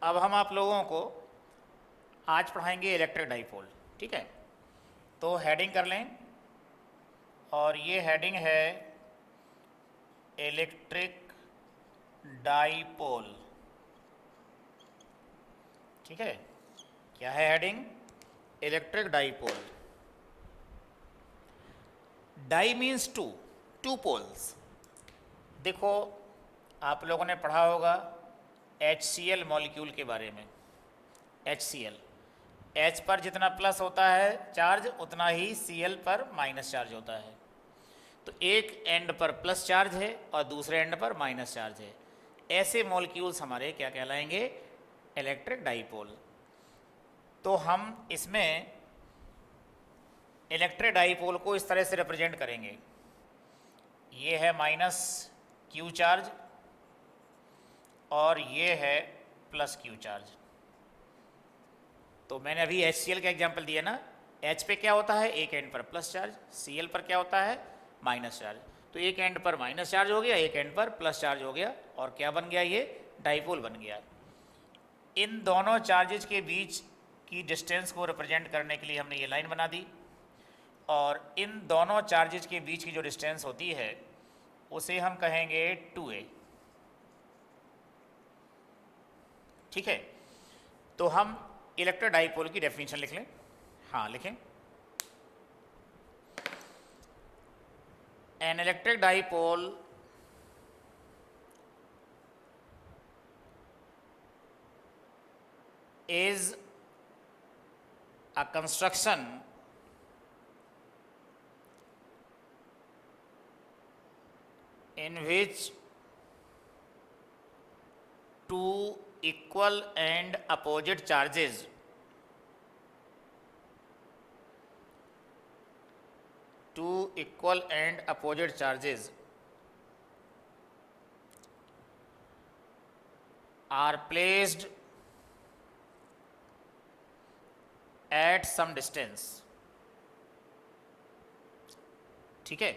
अब हम आप लोगों को आज पढ़ाएंगे इलेक्ट्रिक डाइपोल। ठीक है, तो हेडिंग कर लें, और ये हेडिंग है इलेक्ट्रिक डाइपोल। ठीक है, क्या है heading? Electric dipole. Di means two, two poles. देखो, आप लोगों ने पढ़ा होगा HCl मॉलिक्यूल के बारे में। HCl, H पर जितना प्लस होता है चार्ज, उतना ही Cl पर माइनस चार्ज होता है। तो एक एंड पर प्लस चार्ज है और दूसरे एंड पर माइनस चार्ज है। ऐसे मॉलिक्यूल्स हमारे क्या कहलाएंगे? Electric dipole. तो हम इसमें इलेक्ट्रिक डाइपोल को इस तरह से रिप्रेजेंट करेंगे। ये है माइनस क्यू चार्ज और ये है प्लस क्यू चार्ज। तो मैंने अभी HCl का एग्जांपल दिया ना, H पे क्या होता है? एक एंड पर प्लस चार्ज, Cl पर क्या होता है? Minus charge. तो एक एंड पर माइनस चार्ज हो गया, एक एंड पर प्लस चार्ज हो गया, और क्या बन गया? ये डाइपोल बन गया। इन दोनों चार्जेज के बीच की डिस्टेंस को रिप्रेजेंट करने के लिए हमने ये लाइन बना दी, और इन दोनों चार्जेज के बीच की जो डिस्टेंस होती है उसे हम कहेंगे 2a। ठीक है, तो हम इलेक्ट्रिक डाइपोल की डेफिनेशन लिख लें। हाँ, लिखें। An electric dipole is a construction in which two equal and opposite charges are placed at some distance। ठीक है,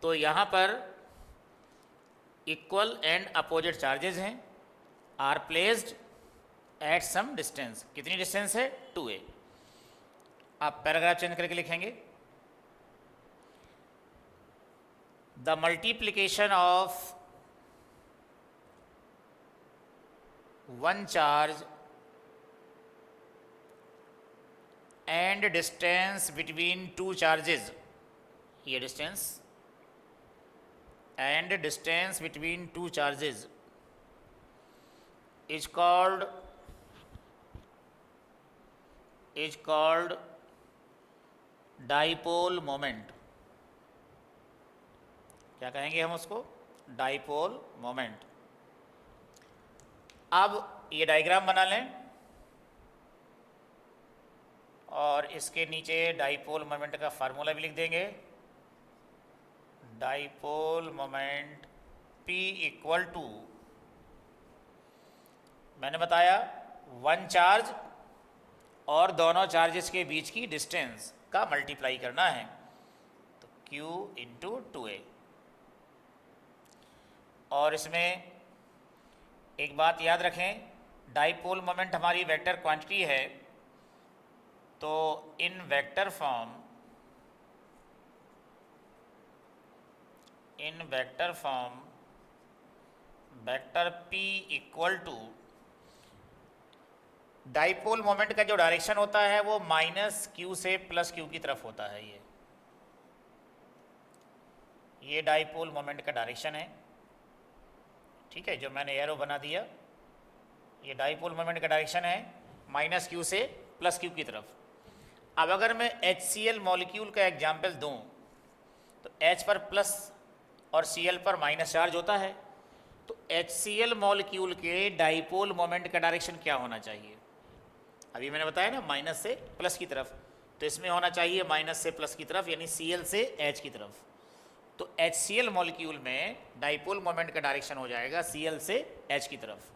तो यहां पर इक्वल एंड अपोजिट चार्जेस हैं, are placed at some distance. कितनी डिस्टेंस है? 2a। आप पैराग्राफ चेंज करके लिखेंगे, the multiplication of one charge and distance between two charges, here distance and distance between two charges is called dipole moment। क्या कहेंगे हम उसको? Dipole moment. अब ये डायग्राम बना लें, और इसके नीचे डाइपोल मोमेंट का फार्मूला भी लिख देंगे। Dipole moment P equal to, मैंने बताया, वन चार्ज और दोनों चार्जेस के बीच की डिस्टेंस का मल्टीप्लाई करना है, तो Q इंटू 2a। और इसमें एक बात याद रखें, डाइपोल मोमेंट हमारी वेक्टर क्वांटिटी है, तो in vector form vector P equal to, dipole moment का जो डायरेक्शन होता है वो माइनस Q से प्लस Q की तरफ होता है। ये डाइपोल मोमेंट का डायरेक्शन है। ठीक है, जो मैंने एरो बना दिया, ये डाइपोल मोमेंट का डायरेक्शन है माइनस Q से प्लस Q की तरफ। अब अगर मैं HCl मॉलिक्यूल का एग्जाम्पल दूं, तो H पर प्लस और Cl पर माइनस चार्ज होता है, तो HCl मॉलिक्यूल के डाइपोल मोमेंट का डायरेक्शन क्या होना चाहिए? अभी मैंने बताया ना, माइनस से प्लस की तरफ, तो इसमें होना चाहिए माइनस से प्लस की तरफ, यानी Cl से H की तरफ। तो HCl मॉलिक्यूल में डाइपोल मोमेंट का डायरेक्शन हो जाएगा Cl से H की तरफ।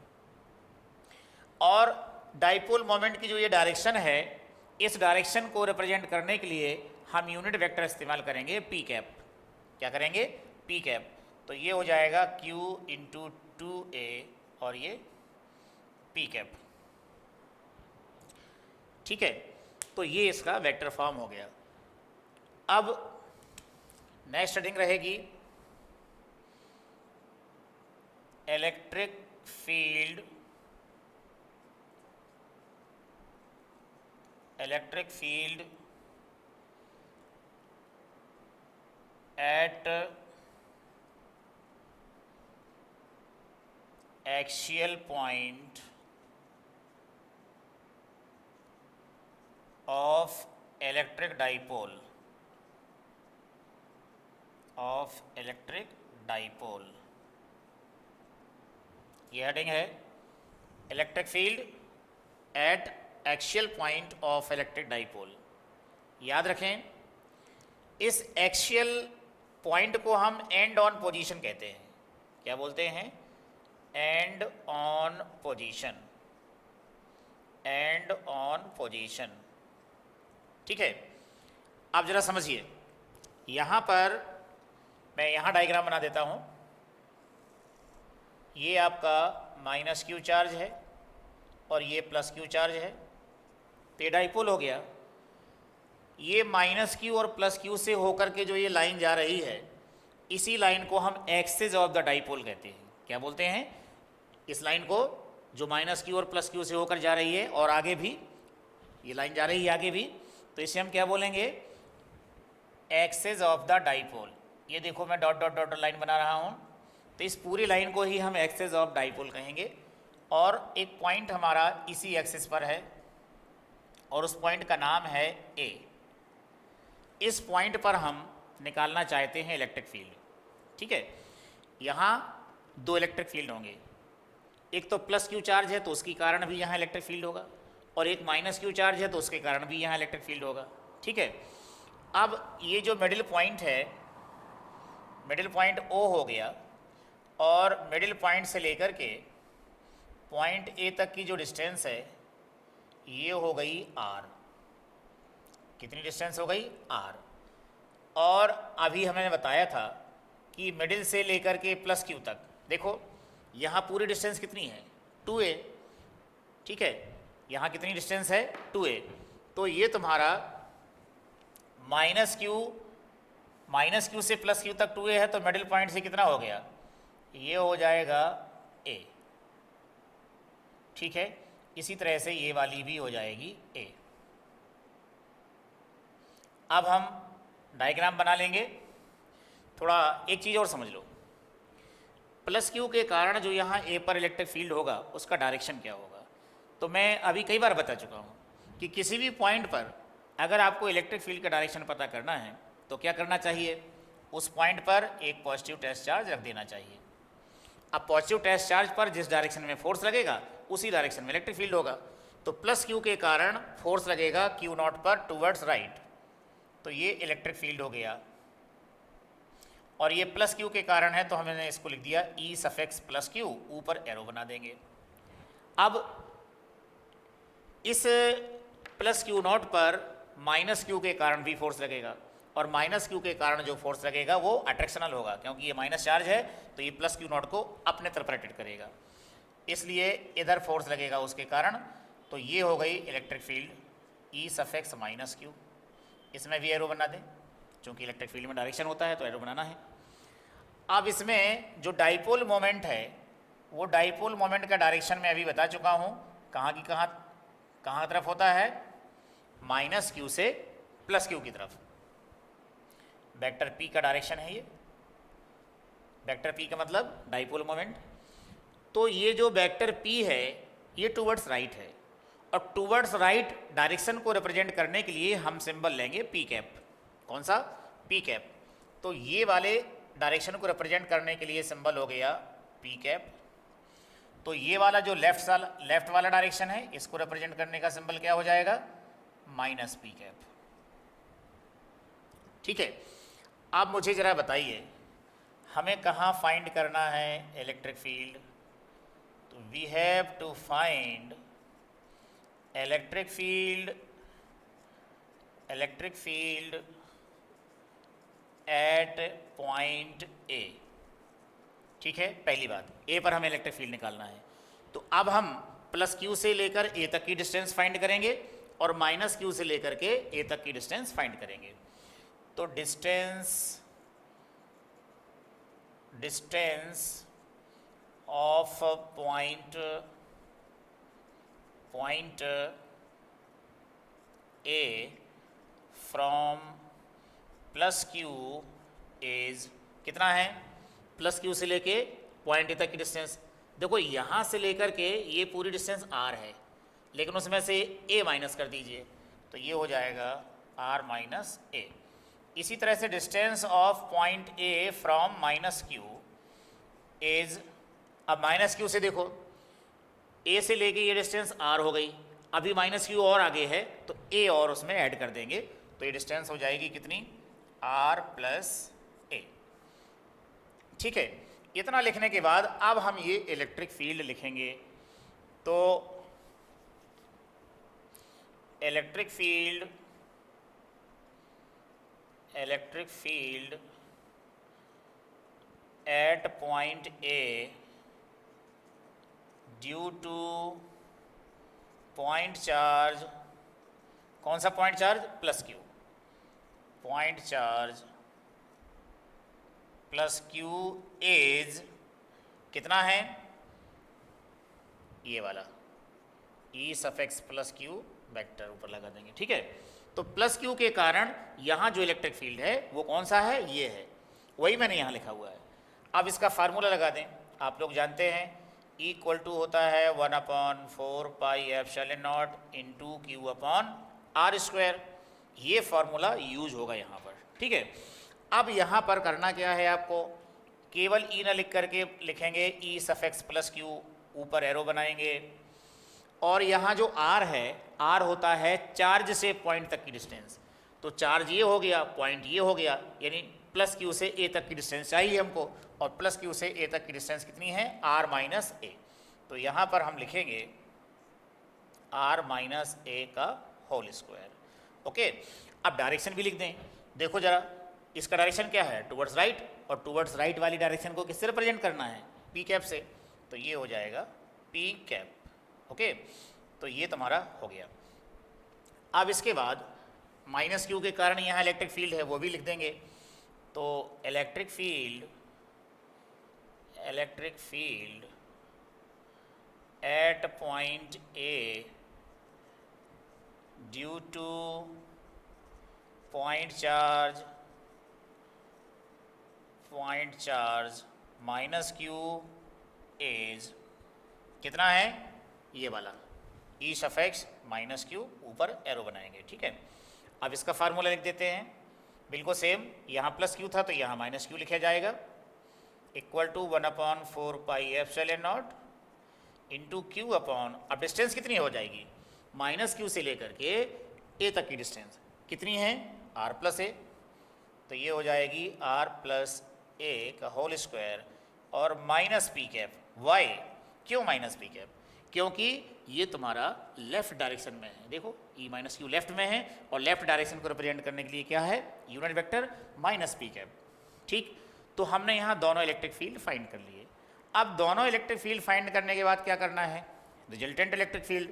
और डाइपोल मोमेंट की जो ये डायरेक्शन है, इस डायरेक्शन को रिप्रेजेंट करने के लिए हम यूनिट वेक्टर इस्तेमाल करेंगे P कैप। क्या करेंगे? P cap. तो ये हो जाएगा Q इंटू 2a, और ये पी कैप। ठीक है, तो ये इसका वेक्टर फॉर्म हो गया। अब नेक्स्ट हेडिंग रहेगी electric field, at axial point of electric dipole, ये हेडिंग है electric field at axial point of electric dipole. याद रखें, इस एक्सियल पॉइंट को हम एंड ऑन पोजीशन कहते हैं। क्या बोलते हैं? And on position. ठीक है, आप जरा समझिए, यहाँ पर मैं यहाँ डायग्राम बना देता हूँ। ये आपका माइनस क्यू चार्ज है और ये प्लस क्यू चार्ज है, तो ये डाइपोल हो गया। ये माइनस क्यू और प्लस क्यू से होकर के जो ये लाइन जा रही है, इसी लाइन को हम एक्सिस ऑफ द डाइपोल कहते हैं। क्या बोलते हैं? इस लाइन को जो माइनस क्यू और प्लस क्यू से होकर जा रही है, और आगे भी ये लाइन जा रही है आगे भी, तो इसे हम क्या बोलेंगे? Axis of the dipole. ये देखो मैं डॉट डॉट डॉट लाइन बना रहा हूँ, तो इस पूरी लाइन को ही हम एक्सिस ऑफ डाइपोल कहेंगे। और एक पॉइंट हमारा इसी एक्सिस पर है और उस पॉइंट का नाम है ए। इस पॉइंट पर हम निकालना चाहते हैं इलेक्ट्रिक फील्ड। ठीक है, यहाँ दो इलेक्ट्रिक फील्ड होंगे, एक तो प्लस क्यू चार्ज है तो उसके कारण भी यहाँ इलेक्ट्रिक फील्ड होगा, और एक माइनस क्यू चार्ज है तो उसके कारण भी यहाँ इलेक्ट्रिक फील्ड होगा। ठीक है, अब ये जो मिडिल पॉइंट है, मिडिल पॉइंट ओ हो गया, और मिडिल पॉइंट से लेकर के पॉइंट ए तक की जो डिस्टेंस है ये हो गई आर। कितनी डिस्टेंस हो गई? आर। और अभी हमने बताया था कि मिडिल से लेकर के प्लस क्यू तक, देखो यहाँ पूरी डिस्टेंस कितनी है? 2a। ठीक है, यहाँ कितनी डिस्टेंस है? 2a। तो ये तुम्हारा माइनस क्यू से प्लस क्यू तक 2a है, तो मिडिल पॉइंट से कितना हो गया? ये हो जाएगा a। ठीक है, इसी तरह से ये वाली भी हो जाएगी a। अब हम डायग्राम बना लेंगे। थोड़ा एक चीज़ और समझ लो, प्लस क्यू के कारण जो यहाँ ए पर इलेक्ट्रिक फील्ड होगा उसका डायरेक्शन क्या होगा। तो मैं अभी कई बार बता चुका हूँ कि किसी भी पॉइंट पर अगर आपको इलेक्ट्रिक फील्ड का डायरेक्शन पता करना है तो क्या करना चाहिए? उस पॉइंट पर एक पॉजिटिव टेस्ट चार्ज रख देना चाहिए। अब पॉजिटिव टेस्ट चार्ज पर जिस डायरेक्शन में फोर्स लगेगा उसी डायरेक्शन में इलेक्ट्रिक फील्ड होगा। तो प्लस क्यू के कारण फोर्स लगेगा क्यू नॉट पर टूवर्ड्स राइट, तो ये इलेक्ट्रिक फील्ड हो गया। और ये प्लस क्यू के कारण है तो हमने इसको लिख दिया ई सफिक्स प्लस क्यू, ऊपर एरो बना देंगे। अब इस प्लस क्यू नॉट पर माइनस क्यू के कारण भी फोर्स लगेगा, और माइनस क्यू के कारण जो फोर्स लगेगा वो अट्रैक्शनल होगा, क्योंकि ये माइनस चार्ज है तो ये प्लस क्यू नॉट को अपने तरफ रोटेट करेगा, इसलिए इधर फोर्स लगेगा उसके कारण। तो ये हो गई electric field E suffix minus Q. इसमें भी एरो बना दें, क्योंकि इलेक्ट्रिक फील्ड में डायरेक्शन होता है तो एरो बनाना है। अब इसमें जो डाइपोल मोमेंट है वो डाइपोल मोमेंट का डायरेक्शन मैं अभी बता चुका हूँ, कहाँ की कहाँ तरफ होता है? माइनस क्यू से प्लस क्यू की तरफ। वेक्टर पी का डायरेक्शन है ये, वेक्टर पी का मतलब डाइपोल मोमेंट। तो ये जो वेक्टर पी है ये टूवर्ड्स राइट है, और टूवर्ड्स राइट डायरेक्शन को रिप्रेजेंट करने के लिए हम सिंबल लेंगे पी कैप। कौन सा? P cap. तो ये वाले डायरेक्शन को रिप्रेजेंट करने के लिए सिंबल हो गया पी कैप। तो ये वाला जो लेफ्ट वाला डायरेक्शन है इसको रिप्रेजेंट करने का सिंबल क्या हो जाएगा? Minus P cap. ठीक है, अब मुझे ज़रा बताइए हमें कहाँ फाइंड करना है इलेक्ट्रिक फील्ड? तो we have to find electric field at point A. ठीक है, पहली बात ए पर हमें इलेक्ट्रिक फील्ड निकालना है। तो अब हम प्लस क्यू से लेकर ए तक की डिस्टेंस फाइंड करेंगे और माइनस क्यू से लेकर के ए तक की डिस्टेंस फाइंड करेंगे। तो distance of point A from plus q is कितना है, प्लस क्यू से लेके पॉइंट ए तक की डिस्टेंस। देखो यहाँ से लेकर के ये पूरी डिस्टेंस आर है, लेकिन उसमें से ए माइनस कर दीजिए तो ये हो जाएगा आर माइनस ए। इसी तरह से distance of point A from minus Q is, अब माइनस क्यू से देखो ए से लेके ये डिस्टेंस आर हो गई, अभी माइनस क्यू और आगे है तो ए और उसमें ऐड कर देंगे तो ये डिस्टेंस हो जाएगी कितनी, आर प्लस ए। ठीक है, इतना लिखने के बाद अब हम ये इलेक्ट्रिक फील्ड लिखेंगे। तो electric field at point A due two point charge, कौन सा point charge, plus Q, point charge plus q is कितना है, ये वाला ई सफिक्स प्लस क्यू वेक्टर ऊपर लगा देंगे। ठीक है, तो प्लस क्यू के कारण यहाँ जो इलेक्ट्रिक फील्ड है वो कौन सा है, ये है, वही मैंने यहाँ लिखा हुआ है। अब इसका फार्मूला लगा दें, आप लोग जानते हैं E इक्वल टू होता है 1/4 pi epsilon naught into Q upon are square. ये फार्मूला यूज होगा यहाँ पर। ठीक है, अब यहाँ पर करना क्या है, आपको केवल ई न लिख करके लिखेंगे ई सफिक्स प्लस क्यू, ऊपर एरो बनाएंगे और यहाँ जो आर है, आर होता है चार्ज से पॉइंट तक की डिस्टेंस। तो चार्ज ये हो गया, पॉइंट ये हो गया, यानी प्लस क्यू से ए तक की डिस्टेंस चाहिए हमको, और प्लस क्यू से ए तक की डिस्टेंस कितनी है, आर माइनस ए। तो यहाँ पर हम लिखेंगे आर माइनस ए का होल स्क्वायर। ओके, अब डायरेक्शन भी लिख दें। देखो जरा, इसका डायरेक्शन क्या है, टुवर्ड्स राइट, और टुवर्ड्स राइट वाली डायरेक्शन को किससे रिप्रेजेंट करना है, पी कैप से, तो ये हो जाएगा पी कैप। ओके, तो ये तुम्हारा हो गया। अब इसके बाद माइनस क्यू के कारण यहाँ इलेक्ट्रिक फील्ड है, वो भी लिख देंगे। तो electric field at point A due two point charge minus Q is कितना है, ये वाला ई सफिक्स माइनस क्यू, ऊपर एरो बनाएंगे। ठीक है, अब इसका फार्मूला लिख देते हैं, बिल्कुल सेम, यहाँ प्लस क्यू था तो यहाँ माइनस क्यू लिखा जाएगा, equal to 1/4 pi epsilon naught into Q upon, अब डिस्टेंस कितनी हो जाएगी, माइनस क्यू से लेकर के ए तक की डिस्टेंस कितनी है, आर प्लस ए, तो ये हो जाएगी आर प्लस ए का होल स्क्वायर और माइनस पी कैप। वाई, क्यों माइनस पी कैप, क्योंकि ये तुम्हारा लेफ्ट डायरेक्शन में है। देखो ई माइनस क्यू लेफ्ट में है और लेफ्ट डायरेक्शन को रिप्रेजेंट करने के लिए क्या है, unit vector minus P cap. ठीक, तो हमने यहाँ दोनों इलेक्ट्रिक फील्ड फाइंड कर लिए। अब दोनों इलेक्ट्रिक फील्ड फाइंड करने के बाद क्या करना है, रिजल्टेंट इलेक्ट्रिक फील्ड।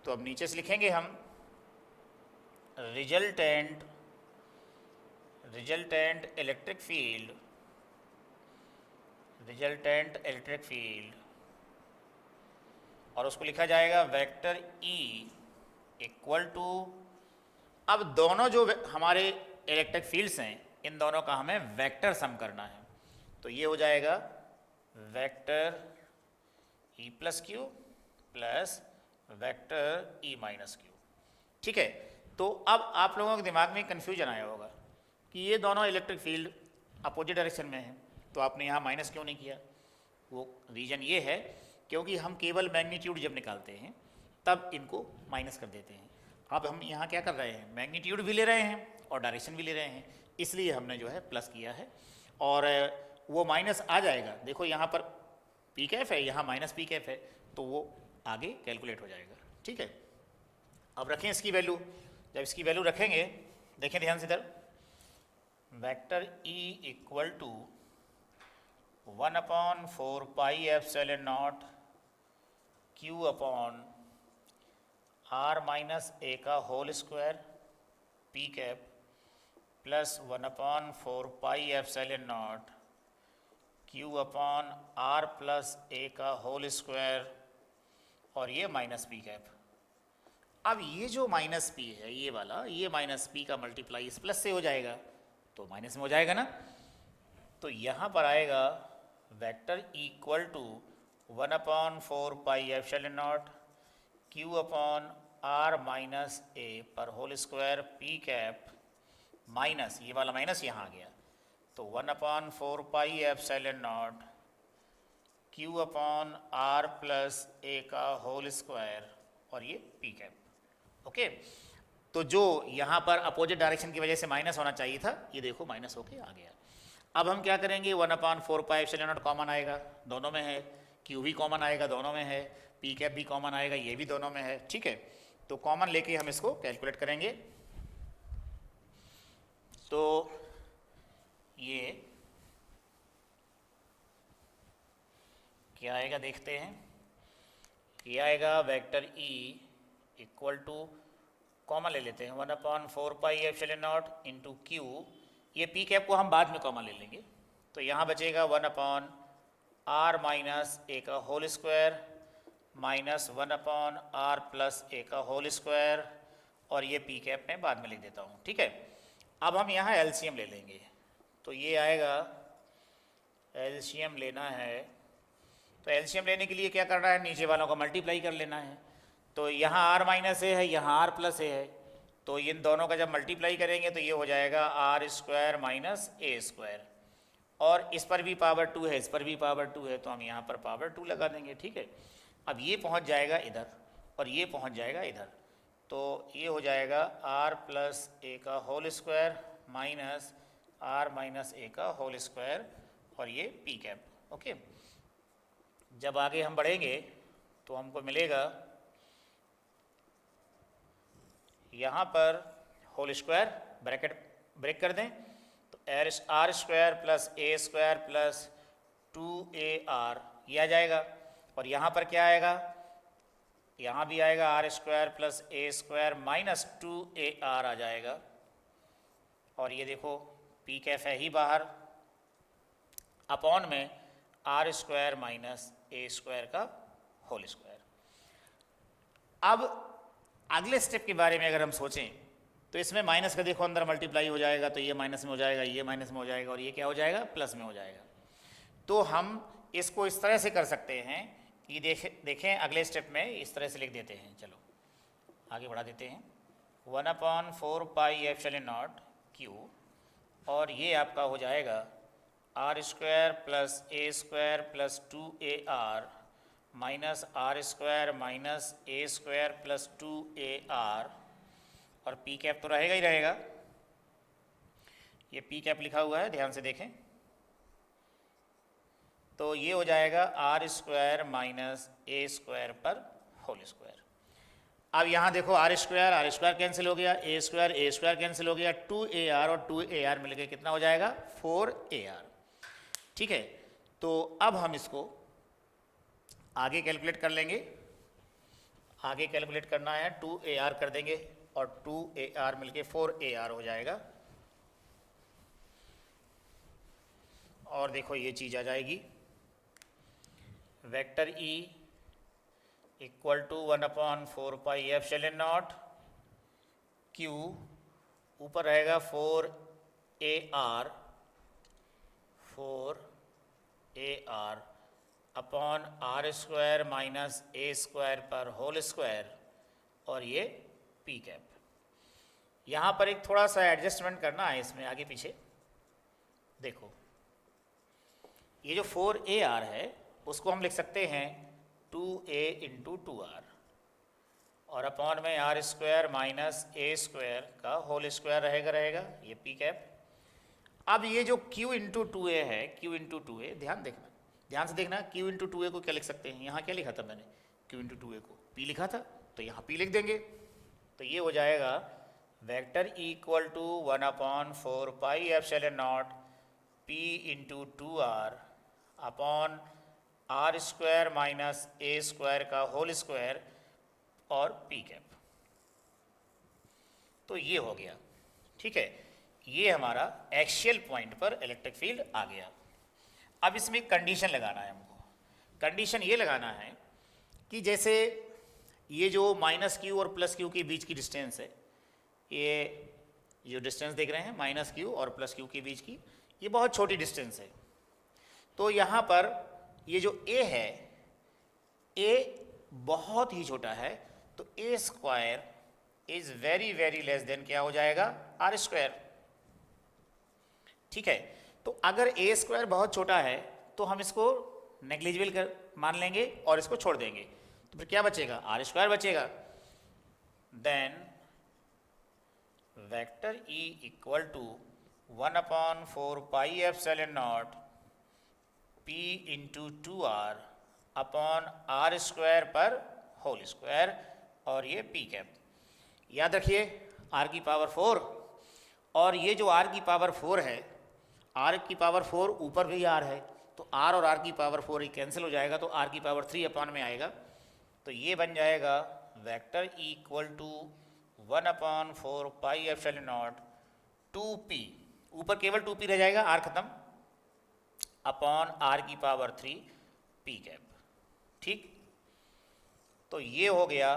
तो अब नीचे से लिखेंगे हम रिजल्टेंट इलेक्ट्रिक फील्ड, और उसको लिखा जाएगा वेक्टर E इक्वल टू, अब दोनों जो हमारे इलेक्ट्रिक फील्ड्स हैं इन दोनों का हमें वेक्टर सम करना है। तो ये हो जाएगा vector E plus Q plus vector E minus Q. ठीक है, तो अब आप लोगों के दिमाग में कन्फ्यूजन आया होगा कि ये दोनों इलेक्ट्रिक फील्ड अपोजिट डायरेक्शन में हैं, तो आपने यहाँ माइनस क्यों नहीं किया। वो रीज़न ये है क्योंकि हम केवल मैग्नीट्यूड जब निकालते हैं तब इनको माइनस कर देते हैं। अब हम यहाँ क्या कर रहे हैं, मैग्नीट्यूड भी ले रहे हैं और डायरेक्शन भी ले रहे हैं, इसलिए हमने जो है प्लस किया है और वो माइनस आ जाएगा। देखो यहाँ पर पी कैफ है, यहाँ माइनस पी कैफ है, तो वो आगे कैलकुलेट हो जाएगा। ठीक है, अब रखें इसकी वैल्यू। जब इसकी वैल्यू रखेंगे, देखें ध्यान से इधर, vector E equal to 1/4 pi epsilon naught q upon r minus a का whole square p cap plus 1/4 epsilon naught q upon r plus a का होल स्क्वायर और ये माइनस पी कैप। अब ये जो माइनस पी है ये वाला, ये माइनस पी का मल्टीप्लाई इस प्लस से हो जाएगा तो माइनस में हो जाएगा ना। तो यहाँ पर आएगा vector equal to 1/4 epsilon naught q upon r minus a पर whole square p cap minus ये वाला माइनस यहाँ आ गया तो 1/4 epsilon naught q upon r plus a का होल स्क्वायर और ये पी कैप। ओके, तो जो यहाँ पर अपोजिट डायरेक्शन की वजह से माइनस होना चाहिए था ये देखो माइनस होके आ गया। अब हम क्या करेंगे 1/4 एप्सिलॉन नॉट कॉमन आएगा, दोनों में है, क्यू भी कॉमन आएगा, दोनों में है, पी कैप भी कॉमन आएगा, ये भी दोनों में है। ठीक है, तो कॉमन लेके हम इसको कैलकुलेट करेंगे। तो ये क्या आएगा देखते हैं। ये आएगा vector E equal to, common ले लेते हैं, 1/4 एप्सिलॉन नॉट इंटू क्यू, ये पी कैप को हम बाद में कॉमन ले लेंगे तो यहाँ बचेगा 1/r माइनस ए का whole square minus 1/r plus a का होल स्क्वायर और ये पी कैप मैं बाद में लिख देता हूँ। ठीक है, अब हम यहाँ एलसीएम ले लेंगे तो ये आएगा, एलसीएम लेना है तो एलसीएम लेने के लिए क्या करना है, नीचे वालों का मल्टीप्लाई कर लेना है। तो यहाँ r माइनस ए है, यहाँ r प्लस ए है, तो इन दोनों का जब मल्टीप्लाई करेंगे तो ये हो जाएगा are square minus A square और इस पर भी पावर 2 है, इस पर भी पावर 2 है तो हम यहाँ पर पावर 2 लगा देंगे। ठीक है, अब ये पहुँच जाएगा इधर और ये पहुँच जाएगा इधर तो ये हो जाएगा r प्लस ए का whole square minus r minus a का होल स्क्वायर और ये पी कैप। ओके, जब आगे हम बढ़ेंगे तो हमको मिलेगा यहाँ पर होल स्क्वायर ब्रैकेट ब्रेक कर दें तो आर स्क्वायर प्लस ए स्क्वायर प्लस 2ar ये आ जाएगा और यहाँ पर क्या आएगा, यहाँ भी आएगा आर स्क्वायर प्लस ए स्क्वायर माइनस 2ar आ जाएगा और ये देखो पी कैफ है ही बाहर, अपॉन में R square minus A square का होल स्क्वायर। अब अगले स्टेप के बारे में अगर हम सोचें तो इसमें माइनस का देखो अंदर मल्टीप्लाई हो जाएगा तो ये माइनस में हो जाएगा, ये माइनस में हो जाएगा और ये क्या हो जाएगा, प्लस में हो जाएगा। तो हम इसको इस तरह से कर सकते हैं कि देखें अगले स्टेप में इस तरह से लिख देते हैं। चलो आगे बढ़ा देते हैं, 1/4 एप्सिलॉन नॉट क्यू और ये आपका हो जाएगा are square plus A square plus 2ar minus R square minus A square plus 2ar और पी कैप तो रहेगा ही रहेगा, ये पी कैप लिखा हुआ है ध्यान से देखें तो ये हो जाएगा are square minus A square पर होल स्क्वायर। अब यहाँ देखो आर स्क्वायर कैंसिल हो गया, ए स्क्वायर कैंसिल हो गया, 2ar और 2ar मिलकर कितना हो जाएगा, 4ar। ठीक है, तो अब हम इसको आगे कैलकुलेट कर लेंगे, आगे कैलकुलेट करना है 2ar कर देंगे और 2ar मिलके 4ar हो जाएगा और देखो ये चीज़ आ जाएगी vector E equal to 1/4 epsilon naught Q, ऊपर रहेगा 4ar upon are square minus A square पर होल स्क्वायर और ये पी कैप। यहाँ पर एक थोड़ा सा एडजस्टमेंट करना है इसमें आगे पीछे। देखो ये जो 4ar है उसको हम लिख सकते हैं 2a इंटू 2r और अपॉन में R square minus A square का होल स्क्वायर रहेगा ये पी कैप। अब ये जो q इंटू 2a है, q इंटू 2a ध्यान से देखना, q इंटू 2a को क्या लिख सकते हैं, यहाँ क्या लिखा था मैंने, q इंटू 2a को p लिखा था तो यहाँ p लिख देंगे तो ये हो जाएगा vector equal to 1/4 epsilon naught p into 2r upon are square minus A square का होल स्क्वायर और पी कैप। तो ये हो गया, ठीक है, ये हमारा एक्सियल पॉइंट पर इलेक्ट्रिक फील्ड आ गया। अब इसमें एक कंडीशन लगाना है हमको। कंडीशन ये लगाना है कि जैसे ये जो माइनस क्यू और प्लस क्यू के बीच की डिस्टेंस है, ये जो डिस्टेंस देख रहे हैं माइनस क्यू और प्लस क्यू के बीच की, ये बहुत छोटी डिस्टेंस है। तो यहाँ पर ये जो ए है, ए बहुत ही छोटा है, तो a square is very very less than क्या हो जाएगा, आर स्क्वायर। ठीक है, तो अगर ए स्क्वायर बहुत छोटा है तो हम इसको नेग्लिजिबल कर मान लेंगे और इसको छोड़ देंगे, तो फिर क्या बचेगा, आर स्क्वायर बचेगा। Then vector E equal to 1/4 pi epsilon naught P into 2r upon are square पर होल स्क्वायर, और ये पी कैप। याद रखिए r की पावर 4, और ये जो r की पावर 4 है, r की पावर 4 ऊपर भी r है, तो r और r की पावर 4 ही कैंसिल हो जाएगा, तो r की पावर 3 अपॉन में आएगा। तो ये बन जाएगा vector E equal to 1/4 pi epsilon naught 2p, ऊपर केवल 2p रह जाएगा, r खत्म, अपॉन r की पावर 3 p कैप। ठीक, तो ये हो गया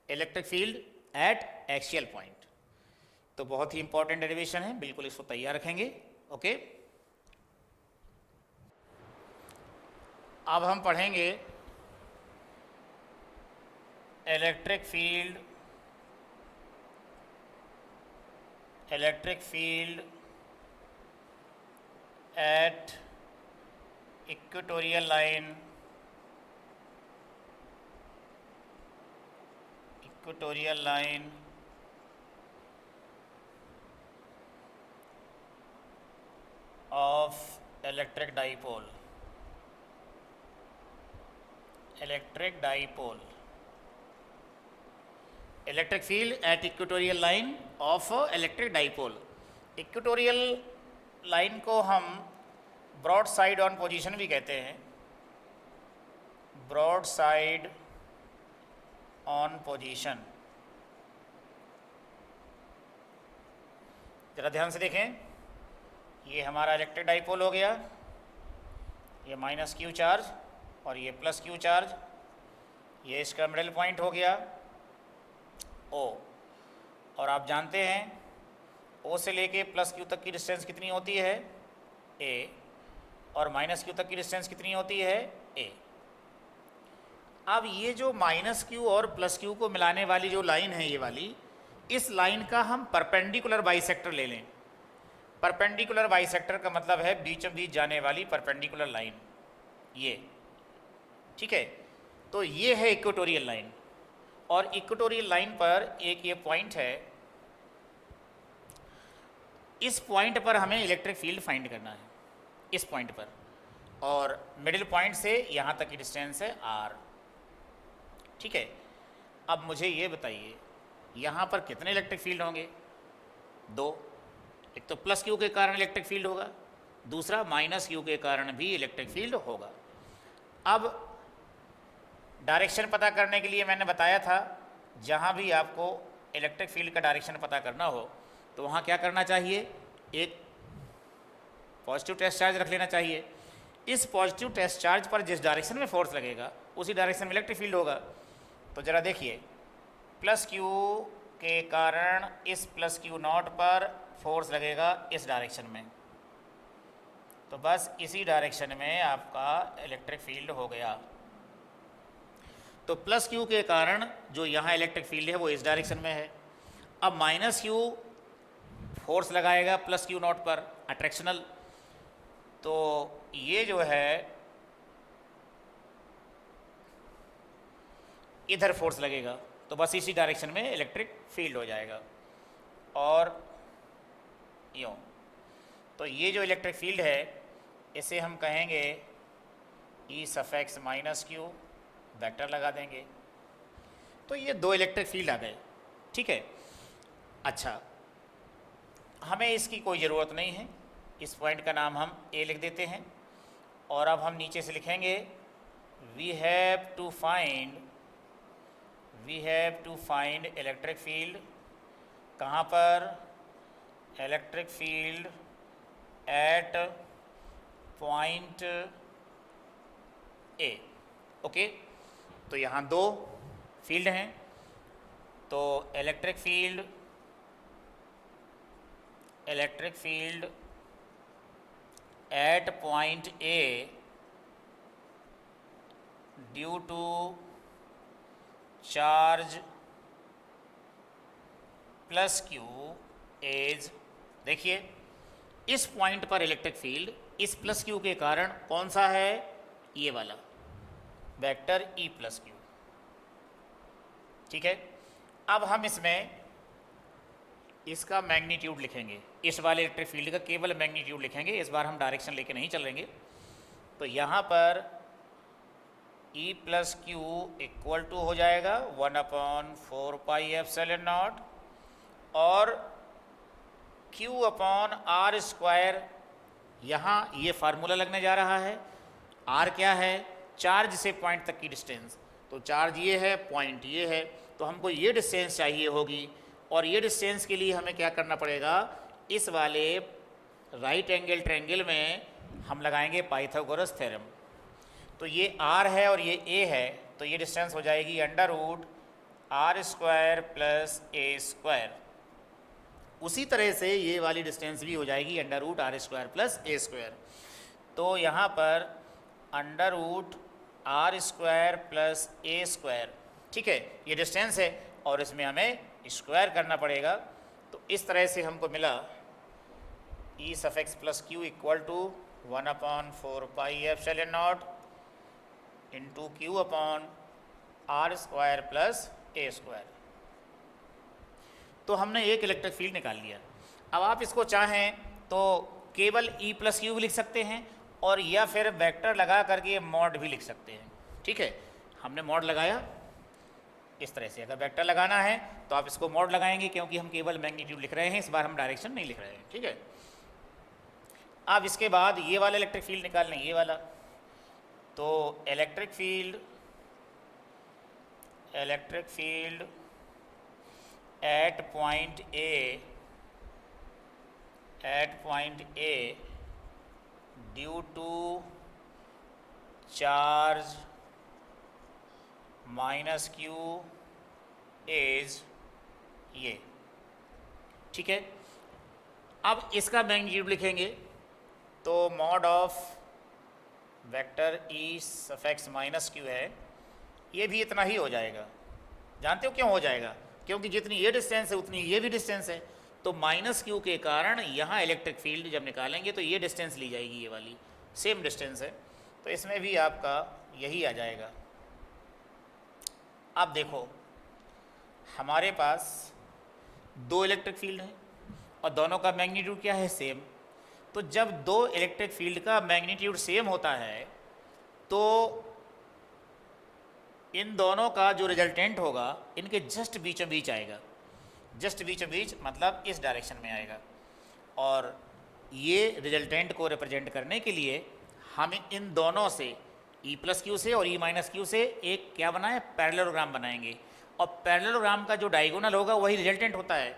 electric field at axial point. तो बहुत ही इंपॉर्टेंट डेरिवेशन है, बिल्कुल इसको तैयार रखेंगे। ओके, अब हम पढ़ेंगे electric field at equatorial line of electric dipole. Electric field at equatorial line of electric dipole. Equatorial line को हम ब्रॉड साइड ऑन पोजीशन भी कहते हैं, ब्रॉड साइड ऑन पोजीशन। जरा ध्यान से देखें, ये हमारा इलेक्ट्रिक डाइपोल हो गया, ये माइनस क्यू चार्ज और ये प्लस क्यू चार्ज, ये इसका मिडिल पॉइंट हो गया ओ। और आप जानते हैं ओ से लेके प्लस क्यू तक की डिस्टेंस कितनी होती है, ए, और माइनस क्यू तक की डिस्टेंस कितनी होती है, ए। अब ये जो माइनस क्यू और प्लस क्यू को मिलाने वाली जो लाइन है, ये वाली, इस लाइन का हम परपेंडिकुलर बाइसेक्टर ले लें। परपेंडिकुलर बाइसेक्टर का मतलब है बीचों बीच जाने वाली परपेंडिकुलर लाइन, ये। ठीक है, तो ये है इक्वेटोरियल लाइन, और इक्वेटोरियल लाइन पर एक ये पॉइंट है, इस पॉइंट पर हमें इलेक्ट्रिक फील्ड फाइंड करना है, इस पॉइंट पर, और मिडिल पॉइंट से यहाँ तक की डिस्टेंस है r। ठीक है, अब मुझे ये बताइए यहाँ पर कितने इलेक्ट्रिक फील्ड होंगे, दो। एक तो प्लस क्यू के कारण इलेक्ट्रिक फील्ड होगा, दूसरा माइनस क्यू के कारण भी इलेक्ट्रिक फील्ड होगा। अब डायरेक्शन पता करने के लिए मैंने बताया था, जहाँ भी आपको इलेक्ट्रिक फील्ड का डायरेक्शन पता करना हो तो वहाँ क्या करना चाहिए, एक पॉजिटिव टेस्ट चार्ज रख लेना चाहिए। इस पॉजिटिव टेस्ट चार्ज पर जिस डायरेक्शन में फोर्स लगेगा उसी डायरेक्शन में इलेक्ट्रिक फील्ड होगा। तो ज़रा देखिए, प्लस क्यू के कारण इस प्लस क्यू नॉट पर फोर्स लगेगा इस डायरेक्शन में, तो बस इसी डायरेक्शन में आपका इलेक्ट्रिक फील्ड हो गया। तो प्लस क्यू के कारण जो यहाँ इलेक्ट्रिक फील्ड है वो इस डायरेक्शन में है। अब माइनस क्यू फोर्स लगाएगा प्लस क्यू नॉट पर, अट्रैक्शनल, तो ये जो है इधर फोर्स लगेगा, तो बस इसी डायरेक्शन में इलेक्ट्रिक फील्ड हो जाएगा। और यूँ, तो ये जो इलेक्ट्रिक फील्ड है इसे हम कहेंगे ई सफेक्स माइनस क्यू, वेक्टर लगा देंगे, तो ये दो इलेक्ट्रिक फील्ड आ गए। ठीक है, अच्छा, हमें इसकी कोई ज़रूरत नहीं है, इस पॉइंट का नाम हम ए लिख देते हैं, और अब हम नीचे से लिखेंगे we have to find electric field, कहाँ पर, electric field at point A. Okay, तो यहाँ दो फील्ड हैं, तो electric field at point A due to charge plus q is, देखिए इस पॉइंट पर इलेक्ट्रिक फील्ड इस प्लस क्यू के कारण कौन सा है, ये वाला वेक्टर ई प्लस क्यू। ठीक है, अब हम इसमें इसका मैग्नीट्यूड लिखेंगे, इस वाले इलेक्ट्रिक फील्ड का केवल मैग्नीट्यूड लिखेंगे, इस बार हम डायरेक्शन लेके नहीं चलेंगे। तो यहाँ पर E plus q equal to हो जाएगा 1/4πε0 और Q/r², यहाँ ये फार्मूला लगने जा रहा है। r क्या है, चार्ज से पॉइंट तक की डिस्टेंस, तो चार्ज ये है, पॉइंट ये है, तो हमको ये डिस्टेंस चाहिए होगी, और ये डिस्टेंस के लिए हमें क्या करना पड़ेगा, इस वाले राइट एंगल ट्रायंगल में हम लगाएंगे पाइथागोरस थ्योरम। तो ये r है और ये a है, तो ये डिस्टेंस हो जाएगी √r² + a²। उसी तरह से ये वाली डिस्टेंस भी हो जाएगी √r² + a²। तो यहाँ पर √r² + a², ठीक है, ये डिस्टेंस है और इसमें हमें स्क्वायर करना पड़ेगा। तो इस तरह से हमको मिला E suffix plus Q equal to 1/4πε0 into Q/r² + a²। तो हमने एक इलेक्ट्रिक फील्ड निकाल लिया। अब आप इसको चाहें तो केवल E + Q भी लिख सकते हैं, और या फिर वेक्टर लगा करके मॉड भी लिख सकते हैं। ठीक है, हमने मॉड लगाया इस तरह से। अगर वेक्टर लगाना है तो आप इसको मॉड लगाएंगे, क्योंकि हम केवल मैग्नीट्यूड लिख रहे हैं, इस बार हम डायरेक्शन नहीं लिख रहे हैं। ठीक है, अब इसके बाद ये वाला इलेक्ट्रिक फील्ड निकाल लें, ये वाला। तो electric field at point A due to charge -q is ये। ठीक है, अब इसका मैग्नीट्यूड लिखेंगे, तो mod of vector E suffix -q है, ये भी इतना ही हो जाएगा। जानते हो क्यों हो जाएगा, क्योंकि जितनी ये डिस्टेंस है उतनी ये भी डिस्टेंस है। तो -q के कारण यहाँ इलेक्ट्रिक फील्ड जब निकालेंगे तो ये डिस्टेंस ली जाएगी, ये वाली सेम डिस्टेंस है, तो इसमें भी आपका यही आ जाएगा। अब देखो हमारे पास दो इलेक्ट्रिक फील्ड हैं और दोनों का मैग्नीट्यूड क्या है, सेम। तो जब दो इलेक्ट्रिक फील्ड का मैग्नीट्यूड सेम होता है तो इन दोनों का जो रिजल्टेंट होगा इनके जस्ट बीचों बीच आएगा। जस्ट बीचों बीच मतलब इस डायरेक्शन में आएगा, और ये रिजल्टेंट को रिप्रेजेंट करने के लिए हम इन दोनों से E + Q से और E - Q से एक क्या बनाए, पैरेललोग्राम बनाएंगे, और पैरेललोग्राम का जो डायगोनल होगा वही रिजल्टेंट होता है।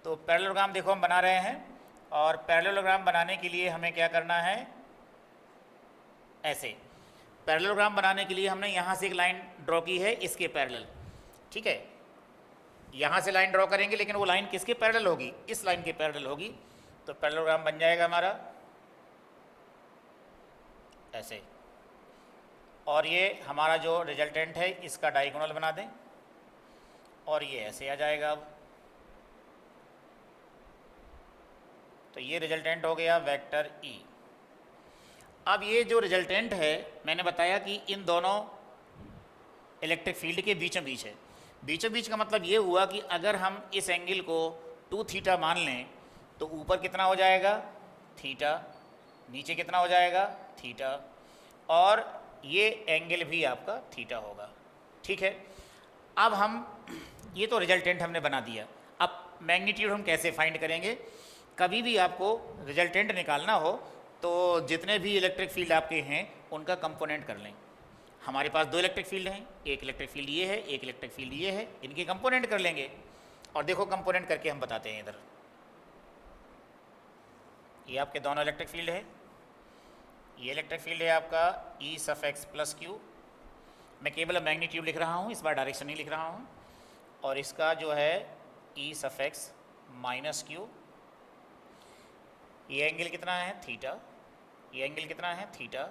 तो पैरेललोग्राम देखो हम बना रहे हैं, और पैरेललोग्राम बनाने के लिए हमें क्या करना है, ऐसे पैरेललोग्राम बनाने के लिए हमने यहाँ से एक लाइन ड्रॉ की है इसके पैरेलल। ठीक है, यहाँ से लाइन ड्रॉ करेंगे, लेकिन वो लाइन किसके पैरेलल होगी, इस लाइन के पैरेलल होगी। तो पैरेललोग्राम बन जाएगा हमारा ऐसे, और ये हमारा जो रिजल्टेंट है इसका डायगोनल बना दें, और ये ऐसे आ जाएगा। अब तो ये रिजल्टेंट हो गया वेक्टर E। अब ये जो रिजल्टेंट है मैंने बताया कि इन दोनों इलेक्ट्रिक फील्ड के बीचों बीच है। बीचों बीच का मतलब ये हुआ कि अगर हम इस एंगल को 2θ मान लें तो ऊपर कितना हो जाएगा, θ, नीचे कितना हो जाएगा, θ, और ये एंगल भी आपका θ होगा। ठीक है, अब हम ये तो रिजल्टेंट हमने बना दिया। अब मैग्नीट्यूड हम कैसे फाइंड करेंगे, कभी भी आपको रिजल्टेंट निकालना हो तो जितने भी इलेक्ट्रिक फील्ड आपके हैं उनका कंपोनेंट कर लें। हमारे पास दो इलेक्ट्रिक फील्ड हैं, एक इलेक्ट्रिक फील्ड ये है, एक इलेक्ट्रिक फील्ड ये है, इनके कंपोनेंट कर लेंगे। और देखो कंपोनेंट करके हम बताते हैं। इधर ये आपके दोनों इलेक्ट्रिक फील्ड है, ये इलेक्ट्रिक फील्ड है आपका ई सफिक्स प्लस क्यू। मैं केवल मैग्नीट्यूड लिख रहा हूँ, इस बार डायरेक्शन नहीं लिख रहा हूँ। और इसका जो है ई सफिक्स माइनस क्यू। ये एंगल कितना है? थीटा। ये एंगल कितना है? थीटा।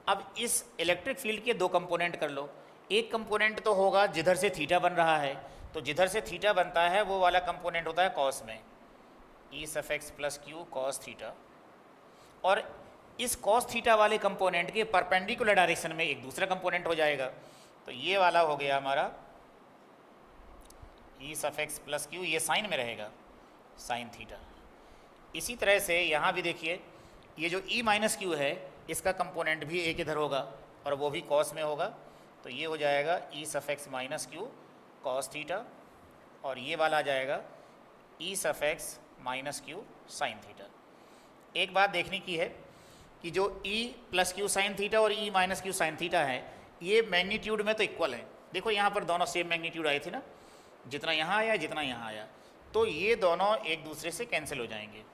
अब इस इलेक्ट्रिक फील्ड के दो कंपोनेंट कर लो। एक कंपोनेंट तो होगा जिधर से थीटा बन रहा है, तो जिधर से थीटा बनता है वो वाला कंपोनेंट होता है कॉस में, E suffix plus q cos theta. और इस कॉस थीटा वाले कंपोनेंट के परपेंडिकुलर डायरेक्शन में एक दूसरा कंपोनेंट हो जाएगा, तो ये वाला हो गया हमारा ई सफिक्स प्लस क्यू, ये साइन में रहेगा, साइन थीटा। इसी तरह से यहाँ भी देखिए, ये जो ई माइनस क्यू है इसका कंपोनेंट भी एक इधर होगा और वो भी कॉस में होगा, तो ये हो जाएगा E suffix minus q cos theta. और ये वाला आ जाएगा E suffix minus q sine theta. एक बात देखने की है कि जो E plus q sine theta और E minus q sine theta है, ये मैग्नीट्यूड में तो इक्वल है। देखो यहाँ पर दोनों सेम मैग्नीट्यूड आए थे ना, जितना यहाँ आया जितना यहाँ आया, तो ये दोनों एक दूसरे से कैंसिल हो जाएंगे।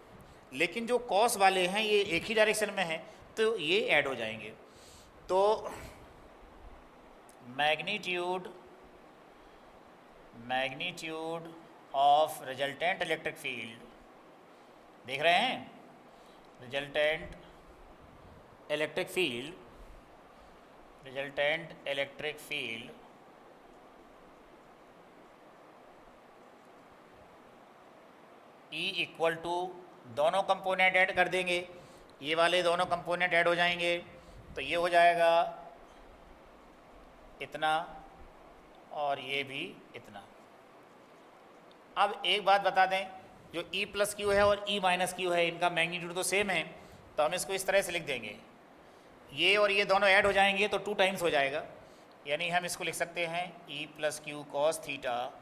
लेकिन जो कॉस वाले हैं ये एक ही डायरेक्शन में हैं, तो ये ऐड हो जाएंगे। तो magnitude of resultant electric field, देख रहे हैं, resultant electric field E equal to, दोनों कंपोनेंट ऐड कर देंगे, ये वाले दोनों कंपोनेंट ऐड हो जाएंगे, तो ये हो जाएगा इतना और ये भी इतना। अब एक बात बता दें, जो E प्लस क्यू है और E माइनस क्यू है, इनका मैग्नीट्यूड तो सेम है, तो हम इसको इस तरह से लिख देंगे, ये और ये दोनों ऐड हो जाएंगे तो 2 टाइम्स हो जाएगा। यानी हम इसको लिख सकते हैं E plus q cos theta